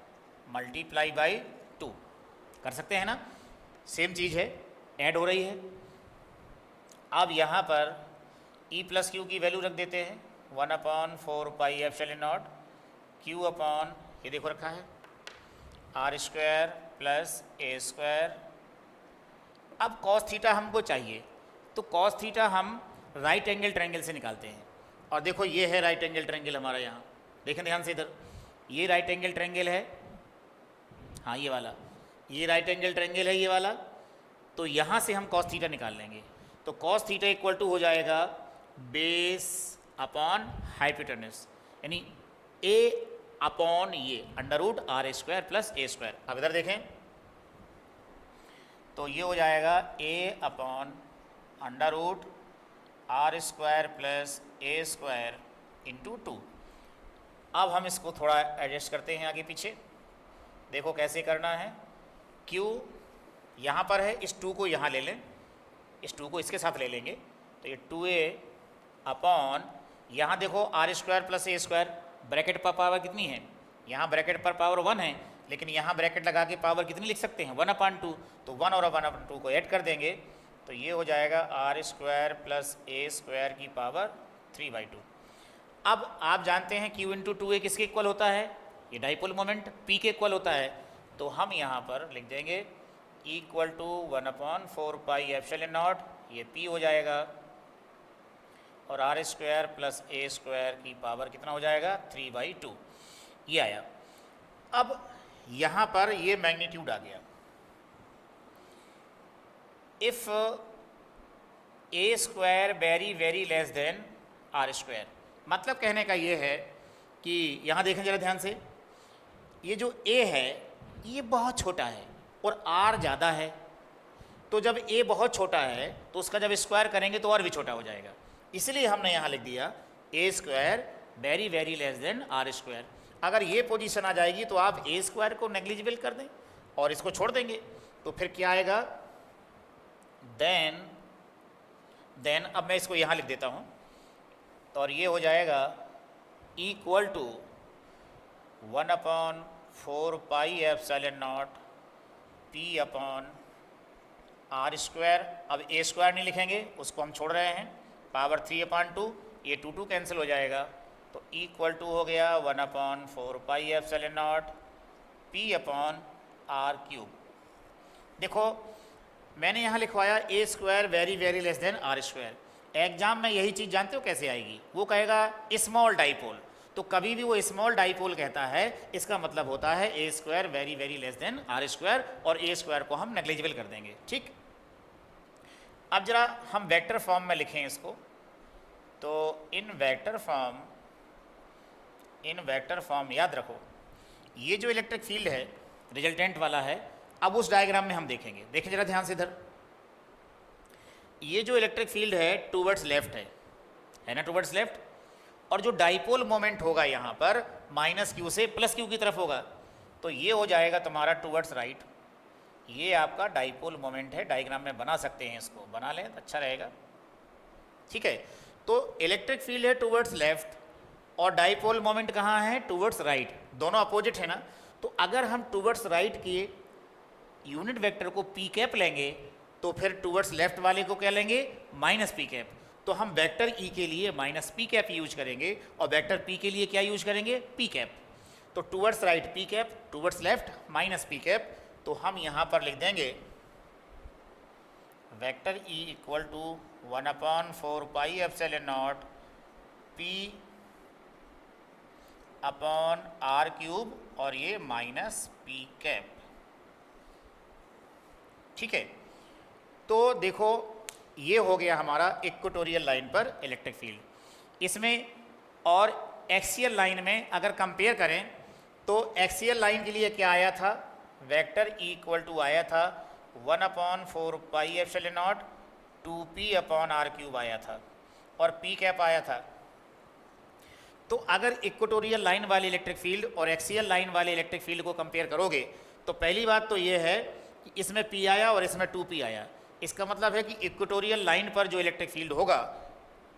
multiply by 2, कर सकते हैं ना, सेम चीज़ है, ऐड हो रही है। अब यहाँ पर E प्लस क्यू की वैल्यू रख देते हैं 1/4 pi epsilon naught q upon, ये देखो रखा है, आर स्क्वायर प्लस ए स्क्वायर। अब कॉस थीटा हमको चाहिए, तो कॉस थीटा हम राइट एंगल ट्रायंगल से निकालते हैं। और देखो ये है राइट एंगल ट्रायंगल हमारा, यहाँ देखें ध्यान से, इधर ये राइट एंगल ट्रायंगल है, हाँ ये वाला, ये राइट एंगल ट्रायंगल है ये वाला। तो यहाँ से हम कॉस थीटा निकाल लेंगे, तो कॉस थीटा इक्वल टू हो जाएगा बेस अपॉन हाइपोटेन्यूस, यानी ए अपॉन ये under root r square plus ए स्क्वायर। अब इधर देखें तो ये हो जाएगा a upon under root r square plus A square into 2। अब हम इसको थोड़ा एडजस्ट करते हैं आगे पीछे, देखो कैसे करना है। Q यहाँ पर है, इस 2 को यहाँ ले लें, इस 2 को इसके साथ ले लेंगे, तो ये 2a अपॉन, यहाँ देखो आर स्क्वायर प्लस ए स्क्वायर, ब्रैकेट पर पावर कितनी है, यहाँ ब्रैकेट पर पावर 1 है, लेकिन यहाँ ब्रैकेट लगा के पावर कितनी लिख सकते हैं 1/2, तो 1 और 1/2 को ऐड कर देंगे, तो ये हो जाएगा are square plus A square की पावर 3/2। अब आप जानते हैं Q इंटू 2a किसके इक्वल होता है, ये डाइपोल मोमेंट P के इक्वल होता है, तो हम यहाँ पर लिख देंगे equal to 1/4 pi epsilon naught, ये P हो जाएगा, और आर स्क्वायर प्लस ए स्क्वायर की पावर कितना हो जाएगा 3/2, ये आया। अब यहाँ पर ये मैग्नीट्यूड आ गया। If a square very less than r square, मतलब कहने का ये है कि यहाँ देखें जरा ध्यान से, ये जो a है ये बहुत छोटा है और r ज़्यादा है, तो जब a बहुत छोटा है तो उसका जब स्क्वायर करेंगे तो और भी छोटा हो जाएगा, इसलिए हमने यहाँ लिख दिया a square very less than r square. अगर ये पोजीशन आ जाएगी तो आप ए स्क्वायर को नेग्लिजिबल कर दें और इसको छोड़ देंगे, तो फिर क्या आएगा, देन अब मैं इसको यहाँ लिख देता हूँ, तो और ये हो जाएगा equal to 1/4 pi epsilon naught P upon are square, अब ए स्क्वायर नहीं लिखेंगे, उसको हम छोड़ रहे हैं, पावर 3/2, ये 2 कैंसिल हो जाएगा, तो इक्वल टू हो गया 1/4πε0 p/r³। देखो मैंने यहाँ लिखवाया a square very very less than r square. Exam में यही चीज़ जानते हो कैसे आएगी, वो कहेगा स्मॉल डाइपोल, तो कभी भी वो स्मॉल डाइपोल कहता है इसका मतलब होता है a square very very less than r square, और ए स्क्वायर को हम नेग्लिजिबल कर देंगे। ठीक, अब जरा हम वेक्टर फॉर्म में लिखें इसको, तो इन वेक्टर फॉर्म याद रखो, ये जो इलेक्ट्रिक फील्ड है रिजल्टेंट वाला है, अब उस डायग्राम में हम देखेंगे, देखें जरा ध्यान से इधर, ये जो इलेक्ट्रिक फील्ड है टूवर्ड्स लेफ्ट है ना, टूवर्ड्स लेफ्ट, और जो डाइपोल मोमेंट होगा यहाँ पर -q से +q की तरफ होगा, तो ये हो जाएगा तुम्हारा टूवर्ड्स राइट। ये आपका डाइपोल मोमेंट है, डायग्राम में बना सकते हैं, इसको बना लें तो अच्छा रहेगा। ठीक है, तो इलेक्ट्रिक फील्ड है टूवर्ड्स लेफ्ट और डाइपोल मोमेंट कहाँ है, टूवर्ड्स राइट, दोनों अपोजिट है ना। तो अगर हम टूवर्ड्स राइट के यूनिट वेक्टर को पी कैप लेंगे, तो फिर टूवर्ड्स लेफ्ट वाले को क्या लेंगे, -p कैप। तो हम वेक्टर ई के लिए -p कैप यूज करेंगे और वेक्टर पी के लिए क्या यूज करेंगे, p कैप। तो towards right p cap, towards left -p cap. तो हम यहाँ पर लिख देंगे vector E equal to 1/4πε0 p/r³ और ये -p कैप। ठीक है, तो देखो ये हो गया हमारा इक्वेटोरियल लाइन पर इलेक्ट्रिक फील्ड। इसमें और एक्सियल लाइन में अगर कंपेयर करें तो एक्सियल लाइन के लिए क्या आया था, वेक्टर ई इक्वल टू आया था 1/4πε0 2p/r³ आया था और p कैप आया था। तो अगर इक्वेटोरियल लाइन वाली इलेक्ट्रिक फील्ड और एक्सियल लाइन वाले इलेक्ट्रिक फील्ड को कंपेयर करोगे तो पहली बात तो ये है कि इसमें p आया और इसमें 2p आया। इसका मतलब है कि इक्वेटोरियल लाइन पर जो इलेक्ट्रिक फील्ड होगा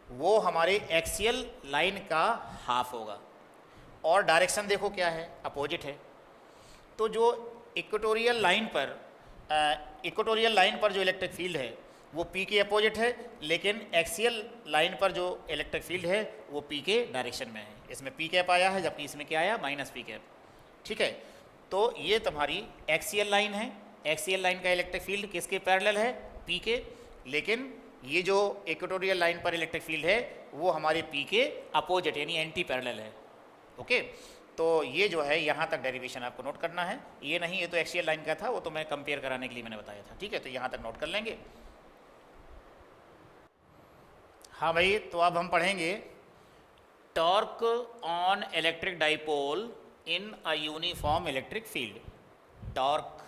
वो हमारे एक्सियल लाइन का हाफ होगा, और डायरेक्शन देखो क्या है, अपोजिट है। तो जो इक्वेटोरियल लाइन पर जो इलेक्ट्रिक फील्ड है वो p के अपोजिट है, लेकिन एक्सियल लाइन पर जो इलेक्ट्रिक फील्ड है वो p के डायरेक्शन में है। इसमें p कैप आया है जबकि इसमें क्या आया, -p कैप। ठीक है, तो ये तुम्हारी एक्सियल लाइन है। एक्सियल लाइन का इलेक्ट्रिक फील्ड किसके पैरेलल है, p के, लेकिन ये जो इक्वेटोरियल लाइन पर इलेक्ट्रिक फील्ड है वो हमारे p के अपोजिट यानी एंटी पैरेलल है। ओके, तो ये जो है यहाँ तक डेरिवेशन आपको नोट करना है, ये नहीं, ये तो एक्सियल लाइन का था, वो तो मैं कंपेयर कराने के लिए मैंने बताया था। ठीक है, तो यहाँ तक नोट कर लेंगे। हाँ भाई, तो अब हम पढ़ेंगे torque on electric dipole in a uniform electric field. Torque,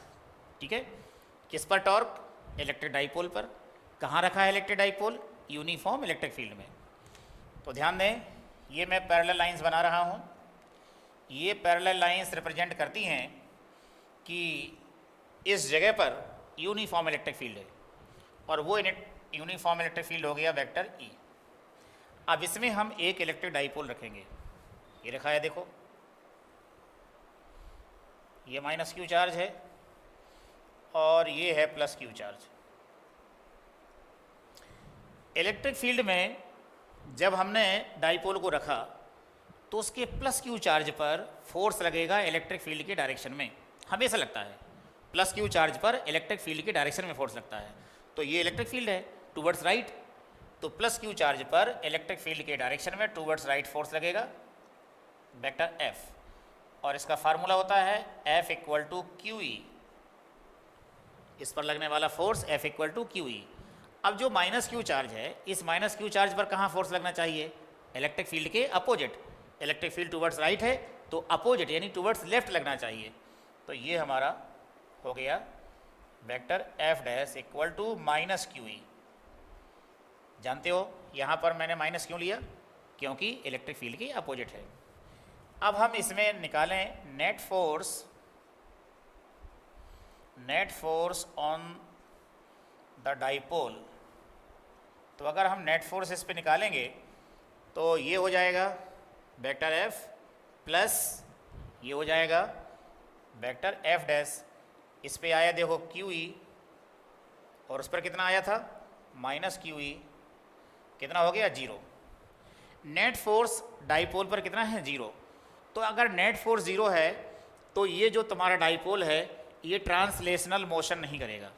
ठीक है, किस पर टॉर्क, इलेक्ट्रिक डाइपोल पर। कहाँ रखा है electric dipole, uniform electric field में। तो ध्यान दें, ये मैं पैरेलल लाइंस बना रहा हूँ। ये पैरेलल लाइंस रिप्रेजेंट करती हैं कि इस जगह पर यूनिफॉर्म इलेक्ट्रिक फील्ड है और वो यूनिफॉर्म इलेक्ट्रिक फील्ड हो गया वेक्टर ई। अब इसमें हम एक इलेक्ट्रिक डाइपोल रखेंगे, ये रखा है देखो, ये -q चार्ज है और ये है +q चार्ज। इलेक्ट्रिक फील्ड में जब हमने डाइपोल को रखा तो उसके +q चार्ज पर फोर्स लगेगा इलेक्ट्रिक फील्ड के डायरेक्शन में, हमेशा लगता है। +q चार्ज पर इलेक्ट्रिक फील्ड के डायरेक्शन में फोर्स लगता है। तो ये इलेक्ट्रिक फील्ड है टूवर्ड्स राइट, तो +q चार्ज पर इलेक्ट्रिक फील्ड के डायरेक्शन में टूवर्ड्स राइट फोर्स लगेगा, वेक्टर F, और इसका फार्मूला होता है F इक्वल टू QE, इस पर लगने वाला force F equal to QE। अब जो -q चार्ज है, इस -q चार्ज पर कहाँ फोर्स लगना चाहिए, इलेक्ट्रिक फील्ड के opposite. Electric field towards right है तो अपोजिट यानी टूवर्ड्स लेफ्ट लगना चाहिए। तो ये हमारा हो गया vector F dash equal to -QE। जानते हो यहाँ पर मैंने माइनस क्यों लिया, क्योंकि इलेक्ट्रिक फील्ड के अपोजिट है। अब हम इसमें निकालें net force on the dipole. तो अगर हम नेट फोर्स इस पे निकालेंगे तो ये हो जाएगा वेक्टर F प्लस ये हो जाएगा वेक्टर F डैश, इस पे आया देखो QE और उस पर कितना आया था माइनस क्यू ई, कितना हो गया 0। नेट फोर्स डाइपोल पर कितना है 0। तो अगर नेट फोर्स 0 है तो ये जो तुम्हारा डाइपोल है ये ट्रांसलेशनल मोशन नहीं करेगा,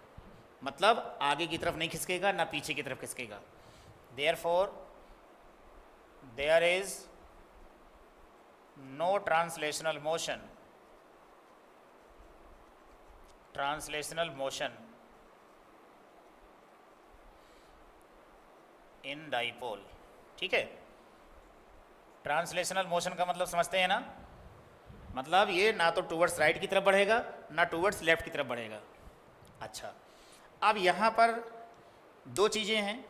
मतलब आगे की तरफ नहीं खिसकेगा ना पीछे की तरफ खिसकेगा। Therefore there is no translational motion in dipole. ठीक है, ट्रांसलेशनल मोशन का मतलब समझते हैं ना, मतलब ये ना तो टूवर्ड्स राइट की तरफ बढ़ेगा ना टूवर्ड्स लेफ्ट की तरफ बढ़ेगा। अच्छा, अब यहाँ पर दो चीज़ें हैं,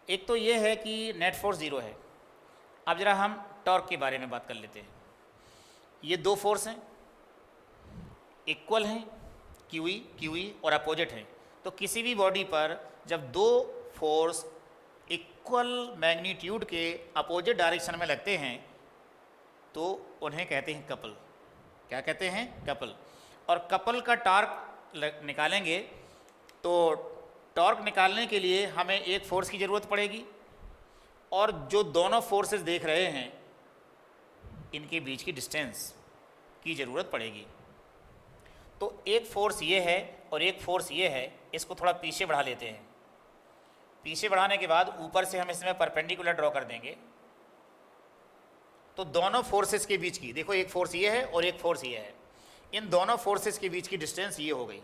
एक तो ये है कि नेट फोर्स 0 है। अब ज़रा हम टॉर्क के बारे में बात कर लेते हैं। ये दो फोर्स हैं, इक्वल हैं, क्यू ई और अपोजिट हैं। तो किसी भी बॉडी पर जब दो फोर्स इक्वल मैग्नीट्यूड के अपोजिट डायरेक्शन में लगते हैं तो उन्हें कहते हैं कपल। क्या कहते हैं? कपल। और कपल का टॉर्क निकालेंगे तो टॉर्क निकालने के लिए हमें एक फोर्स की ज़रूरत पड़ेगी और जो दोनों फोर्सेस देख रहे हैं इनके बीच की डिस्टेंस की ज़रूरत पड़ेगी। तो एक फोर्स ये है और एक फोर्स ये है, इसको थोड़ा पीछे बढ़ा लेते हैं। पीछे बढ़ाने के बाद ऊपर से हम इसमें परपेंडिकुलर ड्रॉ कर देंगे। तो दोनों फोर्सेस के बीच की, देखो एक फोर्स ये है और एक फोर्स ये है, इन दोनों फोर्सेस के बीच की डिस्टेंस ये हो गई।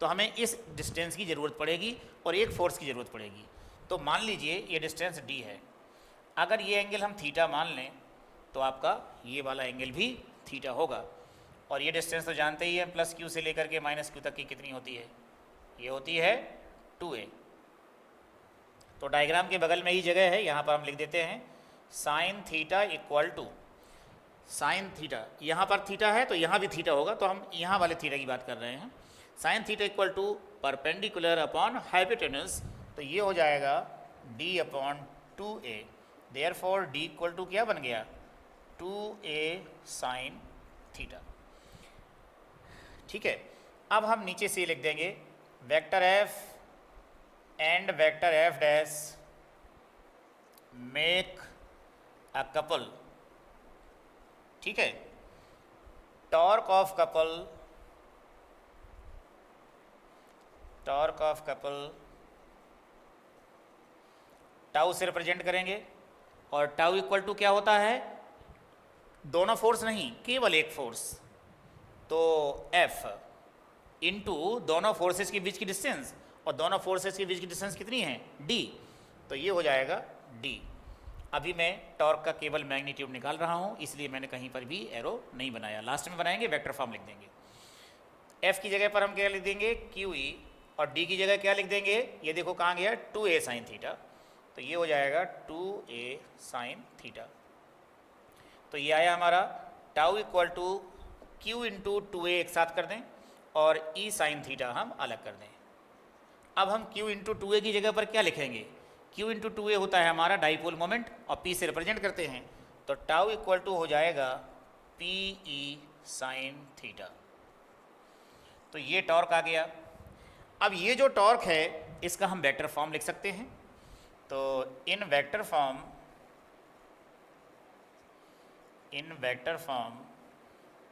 तो हमें इस डिस्टेंस की ज़रूरत पड़ेगी और एक फोर्स की ज़रूरत पड़ेगी। तो मान लीजिए ये डिस्टेंस d है, अगर ये एंगल हम थीटा मान लें तो आपका ये वाला एंगल भी थीटा होगा। और ये डिस्टेंस तो जानते ही हैं, प्लस क्यू से लेकर के माइनस क्यू तक की कितनी होती है? ये होती है 2a। तो डायग्राम के बगल में ही जगह है, यहाँ पर हम लिख देते हैं sine theta equal to sine theta. यहाँ पर थीटा है तो यहाँ भी थीटा होगा, तो हम यहाँ वाले थीटा की बात कर रहे हैं। Sine theta equal to perpendicular upon hypotenuse, तो ये हो जाएगा d upon 2a। Therefore d equal to क्या बन गया? 2a sine theta. ठीक है, अब हम नीचे से लिख देंगे vector f and vector f dash make a couple. ठीक है, टॉर्क ऑफ कपल टाउ से रिप्रेजेंट करेंगे। और टाउ इक्वल टू क्या होता है? दोनों फोर्स नहीं, केवल एक फोर्स, तो F इंटू दोनों फोर्सेस के बीच की डिस्टेंस, और दोनों फोर्सेस के बीच की डिस्टेंस कितनी है? d। तो ये हो जाएगा d। अभी मैं टॉर्क का केवल मैग्नीट्यूड निकाल रहा हूँ, इसलिए मैंने कहीं पर भी एरो नहीं बनाया। लास्ट में बनाएंगे, वेक्टर फॉर्म लिख देंगे। F की जगह पर हम क्या लिख देंगे? QE। और d की जगह क्या लिख देंगे? ये देखो कहाँ गया? 2a sine theta. तो ये हो जाएगा 2a साइन थीटा। तो ये आया हमारा tau equal to Q into 2a एक साथ कर दें और E साइन थीटा हम अलग कर दें। अब हम Q इंटू 2a की जगह पर क्या लिखेंगे? Q इंटू 2a होता है हमारा डाइपोल मोमेंट और P से रिप्रेजेंट करते हैं, तो टाउ इक्वल टू हो जाएगा PE साइन थीटा। तो ये टॉर्क आ गया। अब ये जो टॉर्क है इसका हम वेक्टर फॉर्म लिख सकते हैं। तो in vector form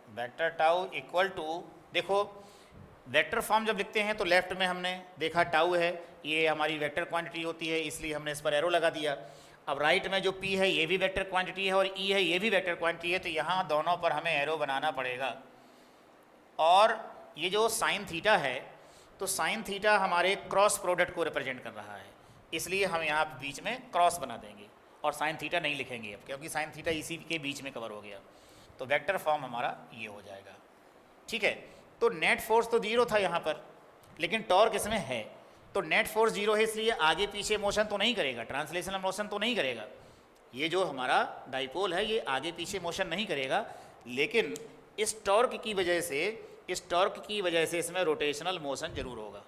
vector tau equal to, देखो वेक्टर फॉर्म जब लिखते हैं तो लेफ्ट में हमने देखा टाउ है, ये हमारी वेक्टर क्वांटिटी होती है, इसलिए हमने इस पर एरो लगा दिया। अब राइट में जो P है ये भी वेक्टर क्वांटिटी है और E है ये भी वेक्टर क्वांटिटी है, तो यहाँ दोनों पर हमें एरो बनाना पड़ेगा। और ये जो साइन थीटा है, तो साइन थीटा हमारे क्रॉस प्रोडक्ट को रिप्रेजेंट कर रहा है, इसलिए हम यहाँ बीच में क्रॉस बना देंगे और साइन थीटा नहीं लिखेंगे अब, क्योंकि साइन थीटा इसी के बीच में कवर हो गया। तो वेक्टर फॉर्म हमारा ये हो जाएगा। ठीक है, तो नेट फोर्स तो 0 था यहाँ पर, लेकिन टॉर्क इसमें है, तो नेट फोर्स 0 है, इसलिए आगे पीछे मोशन तो नहीं करेगा, ट्रांसलेशनल मोशन तो नहीं करेगा। ये जो हमारा डाइपोल है ये आगे पीछे मोशन नहीं करेगा, लेकिन इस टॉर्क की वजह से इसमें रोटेशनल मोशन जरूर होगा।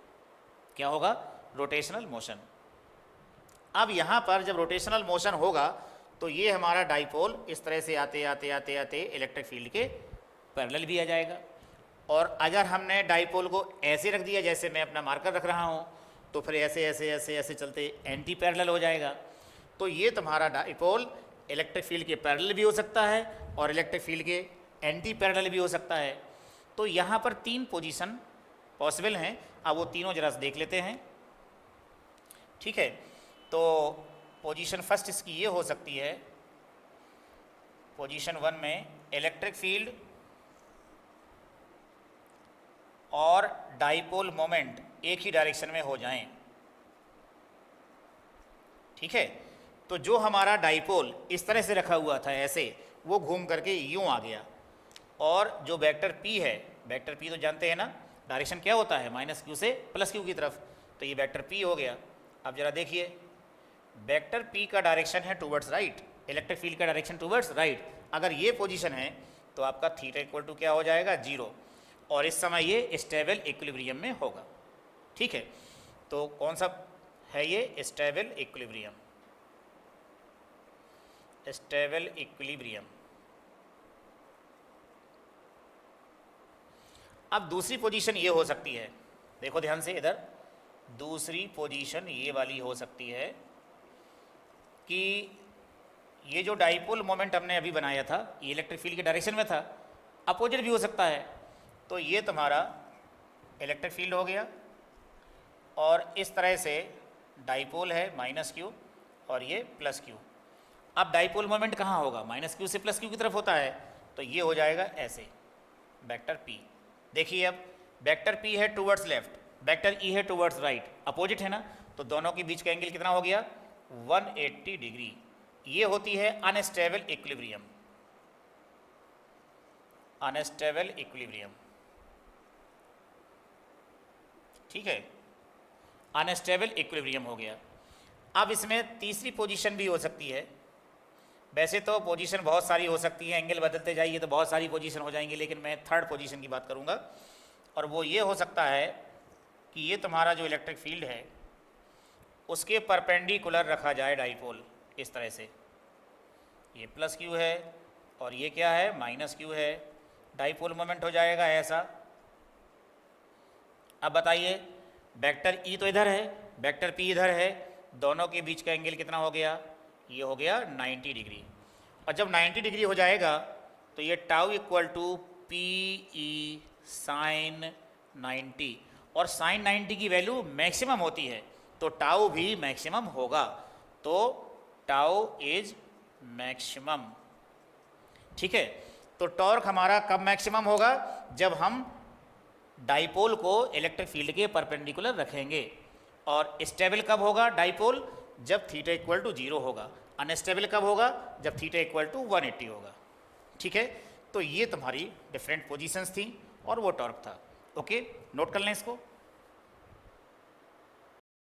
क्या होगा? Rotational motion. अब यहाँ पर जब रोटेशनल मोशन होगा तो ये हमारा डाइपोल इस तरह से आते आते इलेक्ट्रिक फील्ड के पैरेलल भी आ जाएगा। और अगर हमने डाइपोल को ऐसे रख दिया जैसे मैं अपना मार्कर रख रहा हूँ, तो फिर ऐसे ऐसे ऐसे ऐसे चलते एंटी पैरेलल हो जाएगा। तो ये तुम्हारा डाइपोल इलेक्ट्रिक फील्ड के पैरेलल भी हो सकता है और इलेक्ट्रिक फील्ड के एंटी पैरेलल भी हो सकता है। तो यहाँ पर 3 पोजीशन पॉसिबल हैं। अब वो तीनों जरा से देख लेते हैं। ठीक है, तो पोजीशन फर्स्ट इसकी ये हो सकती है, पोजीशन 1 में इलेक्ट्रिक फील्ड और डाइपोल मोमेंट एक ही डायरेक्शन में हो जाएं। ठीक है, तो जो हमारा डाइपोल इस तरह से रखा हुआ था ऐसे, वो घूम करके यूं आ गया, और जो वेक्टर p है, वेक्टर p तो जानते हैं ना डायरेक्शन क्या होता है, -q से +q की तरफ, तो ये वेक्टर p हो गया। अब जरा देखिए, वेक्टर p का डायरेक्शन है टूवर्ड्स राइट, इलेक्ट्रिक फील्ड का डायरेक्शन टूवर्ड्स राइट। अगर ये पोजीशन है तो आपका थीटा इक्वल टू क्या हो जाएगा, 0, और इस समय ये स्टेबल इक्विलिब्रियम में होगा। ठीक है, तो कौन सा है ये, स्टेबल इक्विलिब्रियम, स्टेबल इक्विलिब्रियम। अब दूसरी पोजीशन ये हो सकती है, देखो ध्यान से इधर, दूसरी पोजीशन ये वाली हो सकती है कि ये जो डाइपोल मोमेंट हमने अभी बनाया था ये इलेक्ट्रिक फील्ड के डायरेक्शन में था, अपोजिट भी हो सकता है। तो ये तुम्हारा इलेक्ट्रिक फील्ड हो गया और इस तरह से डाइपोल है -q और ये +q। अब डाइपोल मोमेंट कहाँ होगा, -q से +q की तरफ होता है, तो ये हो जाएगा ऐसे वेक्टर p। देखिए अब वेक्टर p है टूवर्ड्स लेफ्ट, वेक्टर e है टूवर्ड्स राइट, अपोजिट है ना, तो दोनों के बीच का एंगल कितना हो गया, 180 डिग्री। ये होती है अनस्टेबल इक्विलिब्रियम, अनस्टेबल इक्विलिब्रियम। ठीक है, अनस्टेबल इक्विलिब्रियम हो गया। अब इसमें तीसरी पोजीशन भी हो सकती है। वैसे तो पोजीशन बहुत सारी हो सकती है, एंगल बदलते जाइए तो बहुत सारी पोजीशन हो जाएंगी, लेकिन मैं थर्ड पोजीशन की बात करूंगा, और वो ये हो सकता है कि ये तुम्हारा जो इलेक्ट्रिक फील्ड है उसके परपेंडिकुलर रखा जाए डाइपोल इस तरह से, ये +q है और ये क्या है, -q है, डाइपोल मोमेंट हो जाएगा ऐसा। अब बताइए, वेक्टर e तो इधर है, वेक्टर p इधर है, दोनों के बीच का एंगल कितना हो गया, ये हो गया 90 डिग्री। और जब 90 डिग्री हो जाएगा तो ये tau equal to PE sin 90, और sin 90 की वैल्यू मैक्सिमम होती है, तो टाउ भी मैक्सिमम होगा, तो टाउ इज मैक्सिमम। ठीक है, तो टॉर्क हमारा कब मैक्सिमम होगा, जब हम डाइपोल को इलेक्ट्रिक फील्ड के परपेंडिकुलर रखेंगे। और स्टेबल कब होगा डाइपोल, जब थीटा इक्वल टू 0 होगा। अनस्टेबल कब होगा, जब थीटा इक्वल टू 180 होगा। ठीक है, तो ये तुम्हारी डिफरेंट पोजीशंस थी और वो टॉर्क था। ओके, नोट कर लें इसको।